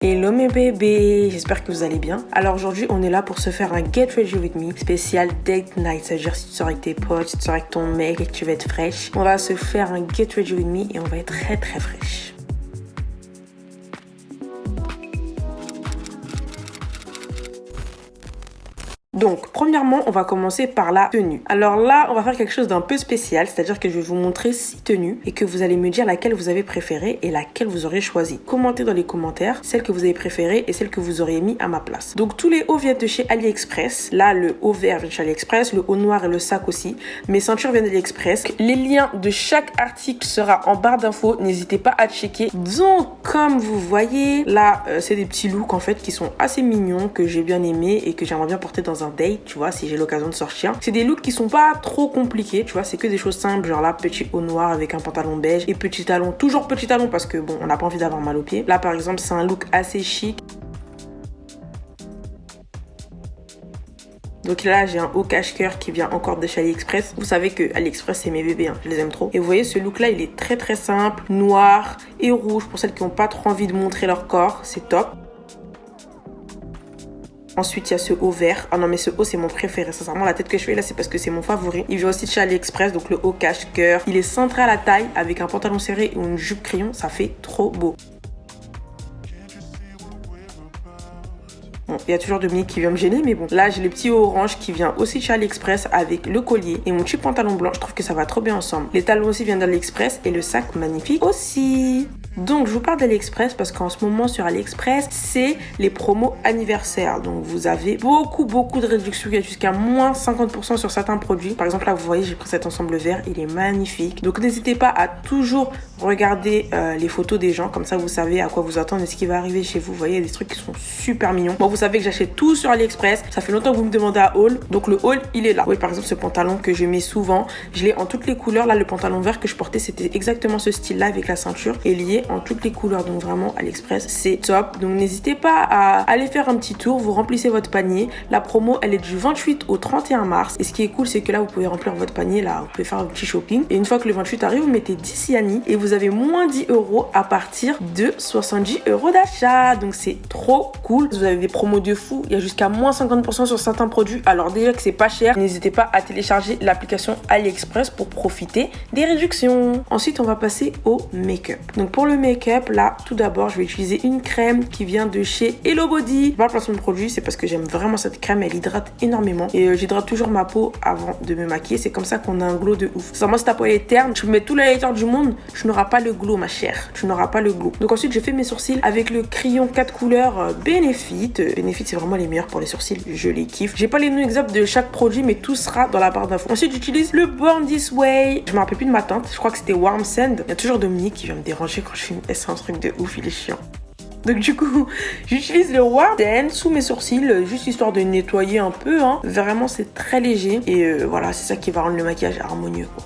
Hello mes bébés, j'espère que vous allez bien. Alors aujourd'hui on est là pour se faire un Get Ready With Me spécial Date Night. Ça veut dire si tu sors avec tes potes, si tu sors avec ton mec et que tu vas être fraîche, on va se faire un Get Ready With Me et on va être très très fraîche. Donc, premièrement, on va commencer par la tenue. Alors là, on va faire quelque chose d'un peu spécial, c'est-à-dire que je vais vous montrer 6 tenues et que vous allez me dire laquelle vous avez préférée et laquelle vous aurez choisi. Commentez dans les commentaires celle que vous avez préférée et celle que vous auriez mis à ma place. Donc, tous les hauts viennent de chez AliExpress. Là, le haut vert vient de chez AliExpress, le haut noir et le sac aussi. Mes ceintures viennent d'AliExpress. Les liens de chaque article sera en barre d'infos. N'hésitez pas à checker. Donc, comme vous voyez, là, c'est des petits looks en fait qui sont assez mignons, que j'ai bien aimés et que j'aimerais bien porter dans un date, tu vois, si j'ai l'occasion de sortir. C'est des looks qui sont pas trop compliqués, tu vois, c'est que des choses simples, genre là, petit haut noir avec un pantalon beige et petit talon, toujours petit talon parce que bon, on n'a pas envie d'avoir mal aux pieds. Là, par exemple, c'est un look assez chic. Donc là, j'ai un haut cache-cœur qui vient encore de chez AliExpress. Vous savez que AliExpress, c'est mes bébés, hein, je les aime trop. Et vous voyez, ce look-là, il est très très simple, noir et rouge pour celles qui n'ont pas trop envie de montrer leur corps, c'est top. Ensuite, il y a ce haut vert. Ah non, mais ce haut, c'est mon préféré. Sincèrement, la tête que je fais là, c'est parce que c'est mon favori. Il vient aussi de chez AliExpress, donc le haut cache-cœur. Il est cintré à la taille avec un pantalon serré ou une jupe crayon. Ça fait trop beau. Bon, il y a toujours Dominique qui vient me gêner, mais bon. Là, j'ai le petit haut orange qui vient aussi de chez AliExpress avec le collier et mon petit pantalon blanc. Je trouve que ça va trop bien ensemble. Les talons aussi viennent d'AliExpress et le sac magnifique aussi. Donc, je vous parle d'AliExpress parce qu'en ce moment, sur AliExpress, c'est les promos anniversaires. Donc, vous avez beaucoup de réductions. Il y a jusqu'à moins 50% sur certains produits. Par exemple, là, vous voyez, j'ai pris cet ensemble vert. Il est magnifique. Donc, n'hésitez pas à toujours regarder les photos des gens. Comme ça, vous savez à quoi vous attendre et ce qui va arriver chez vous. Vous voyez, il y a des trucs qui sont super mignons. Bon, vous savez que j'achète tout sur AliExpress. Ça fait longtemps que vous me demandez à haul. Donc, le haul, il est là. Oui, par exemple, ce pantalon que je mets souvent, je l'ai en toutes les couleurs. Là, le pantalon vert que je portais, c'était exactement ce style-là avec la ceinture et lié en toutes les couleurs. Donc vraiment, AliExpress, c'est top. Donc n'hésitez pas à aller faire un petit tour. Vous remplissez votre panier. La promo, elle est du 28 au 31 mars. Et ce qui est cool, c'est que là, vous pouvez remplir votre panier. Là, vous pouvez faire un petit shopping. Et une fois que le 28 arrive, vous mettez 10 Yanni et vous avez moins 10 € à partir de 70 € d'achat. Donc c'est trop cool. Vous avez des promos de fou. Il y a jusqu'à moins 50% sur certains produits. Alors déjà que c'est pas cher, n'hésitez pas à télécharger l'application AliExpress pour profiter des réductions. Ensuite, on va passer au make-up. Donc pour le make-up, là, tout d'abord, je vais utiliser une crème qui vient de chez Hello Body. Pas le placement de produit, c'est parce que j'aime vraiment cette crème. Elle hydrate énormément. Et j'hydrate toujours ma peau avant de me maquiller. C'est comme ça qu'on a un glow de ouf. Moi, si ta peau est terne, tu mets tout l'highlighter du monde, tu n'auras pas le glow, ma chère. Tu n'auras pas le glow. Donc ensuite, je fais mes sourcils avec le crayon 4 couleurs Benefit. Benefit, c'est vraiment les meilleurs pour les sourcils. Je les kiffe. J'ai pas les noms exacts de chaque produit, mais tout sera dans la barre d'infos. Ensuite, j'utilise le Born This Way. Je me rappelle plus de ma teinte. Je crois que c'était Warm Sand. Il y a toujours Dominique qui vient me déranger quand je fais une un truc de ouf, il est chiant. Donc du coup, j'utilise le Warm Sand sous mes sourcils, juste histoire de nettoyer un peu, hein. Vraiment, c'est très léger. Et voilà, c'est ça qui va rendre le maquillage harmonieux, quoi.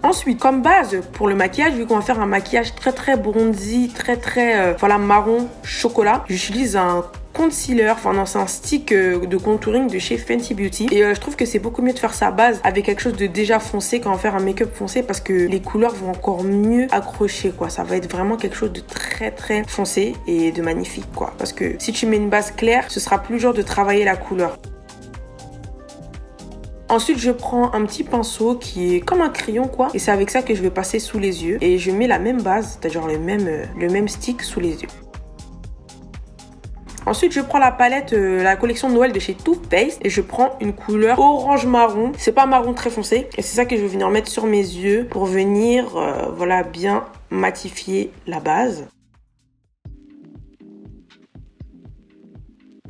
Ensuite, comme base pour le maquillage, vu qu'on va faire un maquillage très bronzy, voilà, marron chocolat, j'utilise un concealer, enfin non, c'est un stick de contouring de chez Fenty Beauty et je trouve que c'est beaucoup mieux de faire sa base avec quelque chose de déjà foncé qu'en faire un make-up foncé parce que les couleurs vont encore mieux accrocher, quoi. Ça va être vraiment quelque chose de très foncé et de magnifique, quoi, parce que si tu mets une base claire, ce sera plus dur de travailler la couleur. Ensuite, je prends un petit pinceau qui est comme un crayon, quoi. Et c'est avec ça que je vais passer sous les yeux. Et je mets la même base, c'est-à-dire le même stick sous les yeux. Ensuite, je prends la palette, la collection de Noël de chez Too Faced. Et je prends une couleur orange marron. C'est pas marron très foncé. Et c'est ça que je vais venir mettre sur mes yeux pour venir, voilà, bien matifier la base.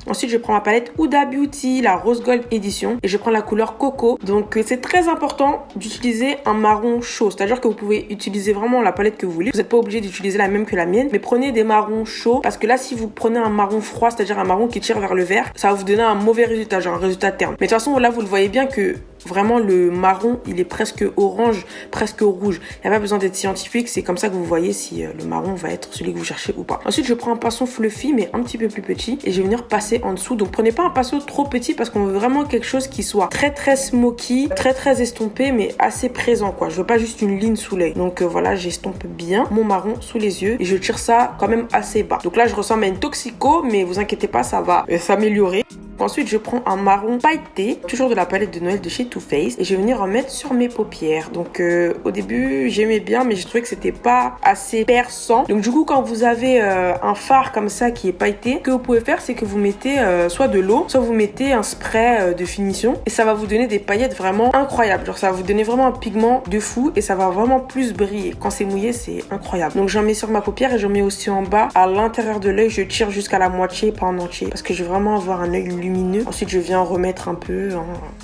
Ensuite, je prends ma palette Huda Beauty, la Rose Gold Edition. Et je prends la couleur Coco. Donc, c'est très important d'utiliser un marron chaud. C'est-à-dire que vous pouvez utiliser vraiment la palette que vous voulez. Vous n'êtes pas obligé d'utiliser la même que la mienne. Mais prenez des marrons chauds. Parce que là, si vous prenez un marron froid, c'est-à-dire un marron qui tire vers le vert, ça va vous donner un mauvais résultat, genre un résultat terne. Mais de toute façon, là, vous le voyez bien que vraiment le marron, il est presque orange, presque rouge. Il n'y a pas besoin d'être scientifique, c'est comme ça que vous voyez si le marron va être celui que vous cherchez ou pas. Ensuite, je prends un pinceau fluffy, mais un petit peu plus petit, et je vais venir passer en dessous. Donc, prenez pas un pinceau trop petit parce qu'on veut vraiment quelque chose qui soit très très smoky, très très estompé, mais assez présent, quoi. Je veux pas juste une ligne sous l'œil. Donc voilà, j'estompe bien mon marron sous les yeux et je tire ça quand même assez bas. Donc là, je ressemble à une toxico, mais vous inquiétez pas, ça va s'améliorer. Ensuite, je prends un marron pailleté, toujours de la palette de Noël de chez Too Faced, et je vais venir en mettre sur mes paupières. Donc au début, j'aimais bien, mais j'ai trouvé que c'était pas assez perçant. Donc du coup, quand vous avez un fard comme ça qui est pailleté, ce que vous pouvez faire, c'est que vous mettez soit de l'eau, soit vous mettez un spray de finition, et ça va vous donner des paillettes vraiment incroyables. Genre ça va vous donner vraiment un pigment de fou, et ça va vraiment plus briller. Quand c'est mouillé, c'est incroyable. Donc j'en mets sur ma paupière et j'en mets aussi en bas, à l'intérieur de l'œil. Je tire jusqu'à la moitié, pas en entier, parce que je veux vraiment avoir un œil lumineux. Ensuite, je viens remettre un peu,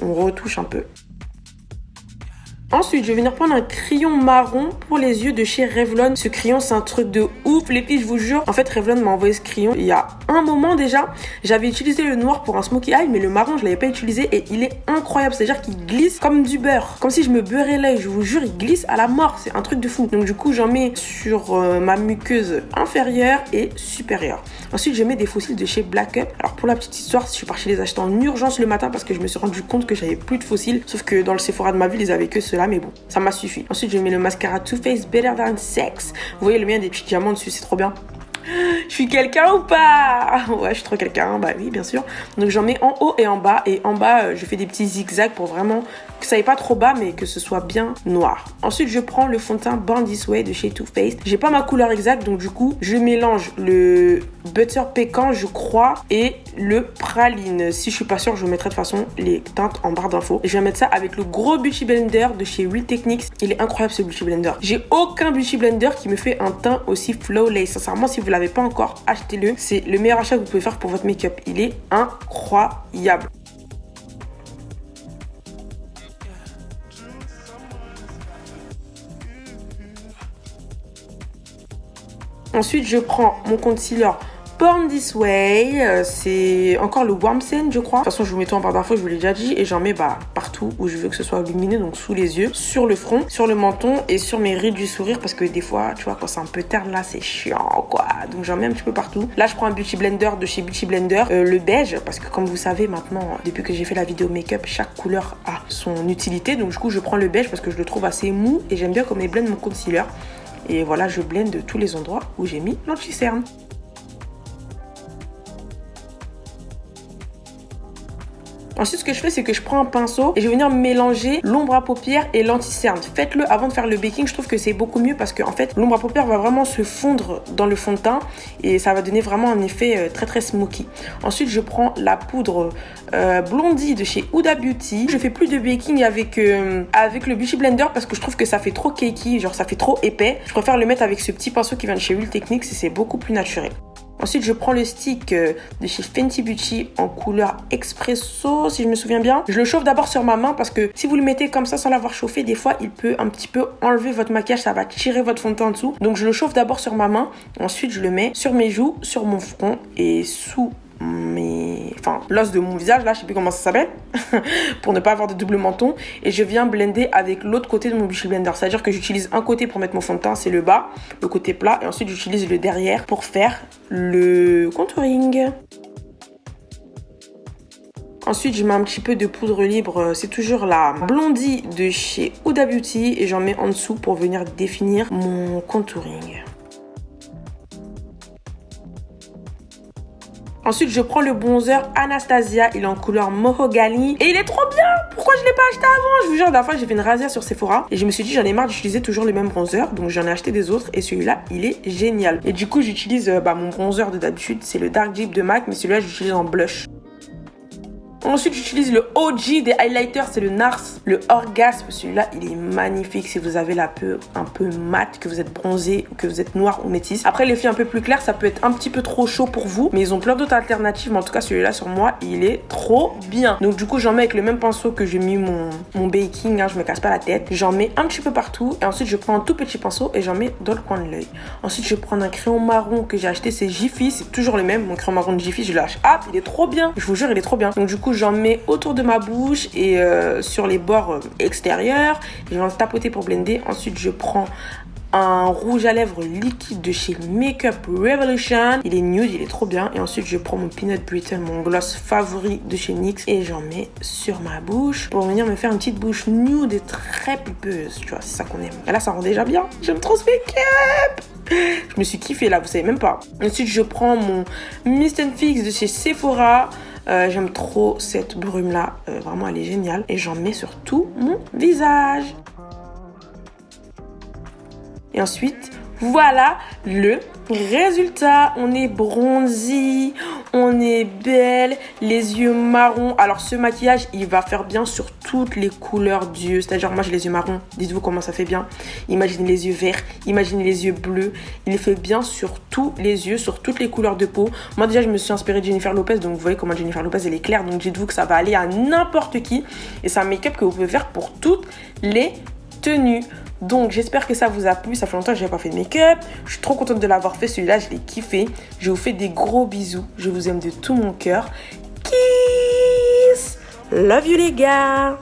on retouche un peu. Ensuite, je vais venir prendre un crayon marron pour les yeux de chez Revlon. Ce crayon, c'est un truc de ouf, les filles, je vous jure. En fait, Revlon m'a envoyé ce crayon il y a un moment déjà. J'avais utilisé le noir pour un smokey eye, mais le marron, je l'avais pas utilisé et il est incroyable. C'est-à-dire qu'il glisse comme du beurre. Comme si je me beurrais l'œil, je vous jure, il glisse à la mort. C'est un truc de fou. Donc du coup, j'en mets sur ma muqueuse inférieure et supérieure. Ensuite, je mets des fossiles de chez Black Up. Alors pour la petite histoire, je suis partie les acheter en urgence le matin parce que je me suis rendu compte que j'avais plus de fossiles. Sauf que dans le Sephora de ma ville, ils avaient que ceux-là, mais bon, ça m'a suffi. Ensuite, je mets le mascara Too Faced Better Than Sex. Vous voyez le mien, des petits diamants dessus, c'est trop bien. Je suis quelqu'un ou pas? Ouais, je suis trop quelqu'un, bah oui, bien sûr. Donc j'en mets en haut et en bas. Et en bas, je fais des petits zigzags pour vraiment que ça aille pas trop bas, mais que ce soit bien noir. Ensuite, je prends le fond de teint Born This Way de chez Too Faced. J'ai pas ma couleur exacte, donc du coup, je mélange le butter pécan, je crois, et le praline. Si je suis pas sûre, je vous mettrai de toute façon les teintes en barre d'infos. Et je vais mettre ça avec le gros Beauty Blender de chez Real Techniques. Il est incroyable ce Beauty Blender. J'ai aucun Beauty Blender qui me fait un teint aussi flawless. Sincèrement, si vous l'avez pas encore, achetez-le. C'est le meilleur achat que vous pouvez faire pour votre make-up. Il est incroyable. Ensuite, je prends mon concealer Born This Way, c'est encore le Warm Scent, je crois. De toute façon, je vous mets tout en barre d'infos, je vous l'ai déjà dit. Et j'en mets partout où je veux que ce soit lumineux, donc sous les yeux, sur le front, sur le menton et sur mes rides du sourire. Parce que des fois, tu vois, quand c'est un peu terne là, c'est chiant, quoi. Donc j'en mets un petit peu partout. Là, je prends un Beauty Blender de chez Beauty Blender, le beige. Parce que comme vous savez maintenant, depuis que j'ai fait la vidéo make-up, chaque couleur a son utilité. Donc du coup, je prends le beige parce que je le trouve assez mou. Et j'aime bien comme il blende mon concealer. Et voilà, je blende de tous les endroits où j'ai mis l'anti-cerne. Ensuite, ce que je fais, c'est que je prends un pinceau et je vais venir mélanger l'ombre à paupières et l'anti-cerne. Faites-le avant de faire le baking. Je trouve que c'est beaucoup mieux parce que en fait, l'ombre à paupières va vraiment se fondre dans le fond de teint et ça va donner vraiment un effet très très smoky. Ensuite, je prends la poudre Blondie de chez Huda Beauty. Je fais plus de baking avec le Beauty Blender parce que je trouve que ça fait trop cakey, genre ça fait trop épais. Je préfère le mettre avec ce petit pinceau qui vient de chez Real Techniques et c'est beaucoup plus naturel. Ensuite, je prends le stick de chez Fenty Beauty en couleur Espresso, si je me souviens bien. Je le chauffe d'abord sur ma main parce que si vous le mettez comme ça sans l'avoir chauffé, des fois, il peut un petit peu enlever votre maquillage, ça va tirer votre fond de teint en dessous. Donc, je le chauffe d'abord sur ma main. Ensuite, je le mets sur mes joues, sur mon front et sous l'os de mon visage, là, je sais plus comment ça s'appelle, pour ne pas avoir de double menton. Et je viens blender avec l'autre côté de mon Beauty Blender. C'est-à-dire que j'utilise un côté pour mettre mon fond de teint, c'est le bas, le côté plat. Et ensuite, j'utilise le derrière pour faire le contouring. Ensuite, je mets un petit peu de poudre libre. C'est toujours la Blondie de chez Huda Beauty. Et j'en mets en dessous pour venir définir mon contouring. Ensuite, je prends le bronzer Anastasia. Il est en couleur Mahogany. Et il est trop bien! Pourquoi je l'ai pas acheté avant? Je vous jure, la dernière fois, j'ai fait une razzia sur Sephora. Et je me suis dit, j'en ai marre d'utiliser toujours le même bronzer. Donc, j'en ai acheté des autres. Et celui-là, il est génial. Et du coup, j'utilise mon bronzer de d'habitude. C'est le Dark Deep de MAC. Mais celui-là, j'utilise en blush. Ensuite, j'utilise le OG des highlighters, c'est le NARS, le Orgasme. Celui-là, il est magnifique si vous avez la peau un peu mate, que vous êtes bronzé ou que vous êtes noir ou métisse. Après, les filles un peu plus claires, ça peut être un petit peu trop chaud pour vous, mais ils ont plein d'autres alternatives. Mais en tout cas, celui-là, sur moi, il est trop bien. Donc, du coup, j'en mets avec le même pinceau que j'ai mis mon baking. Hein, je me casse pas la tête. J'en mets un petit peu partout. Et ensuite, je prends un tout petit pinceau et j'en mets dans le coin de l'œil. Ensuite, je prends un crayon marron que j'ai acheté. C'est Jiffy. C'est toujours le même. Mon crayon marron de Jiffy, je lâche. Ah, il est trop bien. Je vous jure, il est trop bien. Donc, du coup, j'en mets autour de ma bouche et sur les bords extérieurs. Je vais en tapoter pour blender. Ensuite, je prends un rouge à lèvres liquide de chez Makeup Revolution. Il est nude, il est trop bien. Et ensuite, je prends mon Peanut Brittle, mon gloss favori de chez NYX. Et j'en mets sur ma bouche pour venir me faire une petite bouche nude et très pulpeuse. Tu vois, c'est ça qu'on aime. Et là, ça rend déjà bien. J'aime trop ce make-up. Je me suis kiffée là, vous savez même pas. Ensuite, je prends mon Mist & Fix de chez Sephora. J'aime trop cette brume là. Vraiment, elle est géniale. Et j'en mets sur tout mon visage. Et ensuite, voilà le résultat. On est bronzy, on est belle, les yeux marrons. Alors ce maquillage, il va faire bien sur toutes les couleurs d'yeux. C'est-à-dire moi j'ai les yeux marrons, dites-vous comment ça fait bien. Imaginez les yeux verts, imaginez les yeux bleus. Il fait bien sur tous les yeux, sur toutes les couleurs de peau. Moi déjà je me suis inspirée de Jennifer Lopez, donc vous voyez comment Jennifer Lopez elle est claire. Donc dites-vous que ça va aller à n'importe qui. Et c'est un make-up que vous pouvez faire pour toutes les tenues. Donc j'espère que ça vous a plu, ça fait longtemps que je n'avais pas fait de make-up, je suis trop contente de l'avoir fait, celui-là je l'ai kiffé, je vous fais des gros bisous, je vous aime de tout mon cœur, kiss, love you les gars.